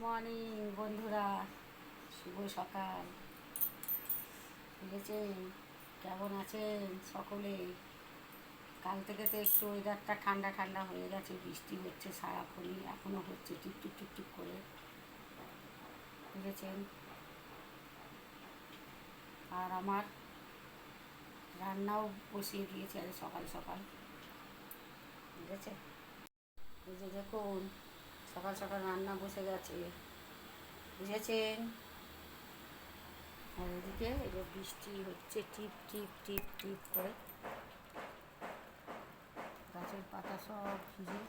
Morning বন্ধুরা, শুভ সকাল। বুঝেছেন? কেমন আছেন সকলে? কাল থেকে তো একটু ওয়েদারটা ঠান্ডা ঠান্ডা হয়ে গেছে, বৃষ্টি হচ্ছে সারাক্ষণই, এখনও হচ্ছে টিপটিপ টিপটিপ করে। বুঝেছেন? আর আমার রান্নাও বসিয়ে দিয়েছে আজ সকাল সকাল। বুঝেছে? এই যে দেখুন, সকাল সকাল রান্না বসে গেছে। বুঝেছেন? আর এদিকে এই যে বৃষ্টি হচ্ছে টিপ টিপ টিপ টিপ করে, গাছের পাতা সব ভিজে।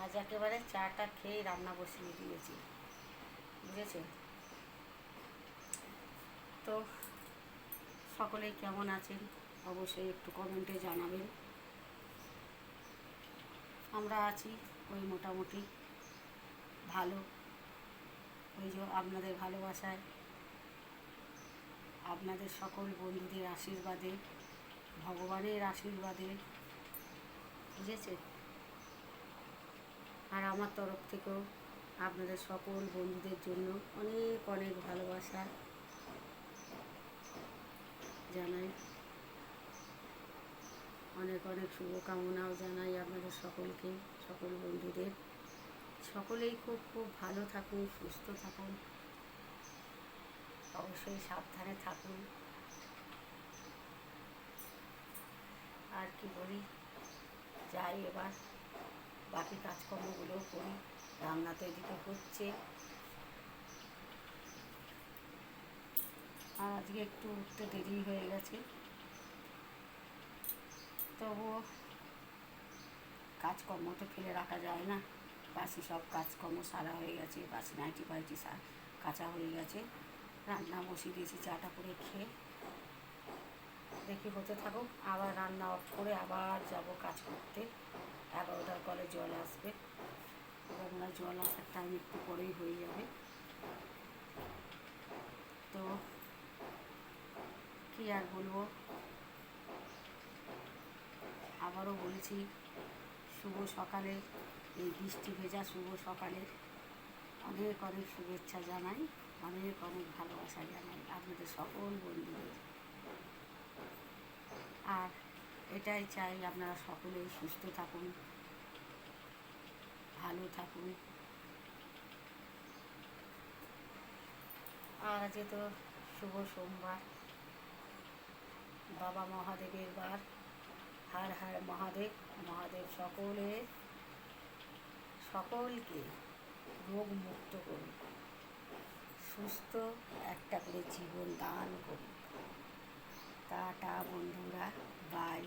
আজ একেবারে চাটা খেয়েই রান্না বসিয়ে দিয়েছি। বুঝেছেন? তো সকলেই কেমন আছেন অবশ্যই একটু কমেন্টে জানাবেন। আমরা আছি ওই মোটামুটি ভালো। ওই যে আপনাদের ভালোবাসায়, আপনাদের সকল বন্ধুদের আশীর্বাদে, ভগবানের আশীর্বাদে। বুঝেছে? আর আমার তরফ থেকেও আপনাদের সকল বন্ধুদের জন্য অনেক অনেক ভালোবাসা জানাই, অনেক অনেক শুভকামনাও জানাই আপনাদের সকলকে, সকল বন্ধুদের। সকলেই খুব খুব ভালো থাকুন, সুস্থ থাকুন, অবশ্যই সাবধানে থাকুন। আর কি বলি, যাই এবার বাকি কাজকর্মগুলোও করি। রান্না তো এদিকে হচ্ছে, আর আজকে একটু উঠতে দেরি হয়ে গেছে, তবুও কাজকর্ম তো ফেলে রাখা যায় না। বাসি সব কাজকর্ম সারা হয়ে গেছে, বাসি নাইটি ফাইটি কাঁচা হয়ে গেছে। রান্না বসিয়ে দিয়েছি, চাটা করে খেয়ে দেখি হতে থাকুক। আবার রান্না অফ করে আবার যাব কাজ করতে। 11টার কলে জল আসবে, আমরা জল আসার টাইম একটু পরেই হয়ে যাবে। তো কী আর বলবো, আবারও বলছি, শুভ সকালে, এই বৃষ্টি ভেজা শুভ সকালে অনেক অনেক শুভেচ্ছা জানাই, অনেক অনেক ভালোবাসা জানাই আপনাদের সকল বন্ধুদের। আর এটাই চাই, আপনারা সকলেই সুস্থ থাকুন, ভালো থাকুন। আর আজকে তো শুভ সোমবার, বাবা মহাদেবের বার। হার হার মহাদেব, মহাদেব সকলকে রোগ মুক্ত করুন, সুস্থ একটা করে জীবন দান করুন। টাটা বন্ধুরা, বাই।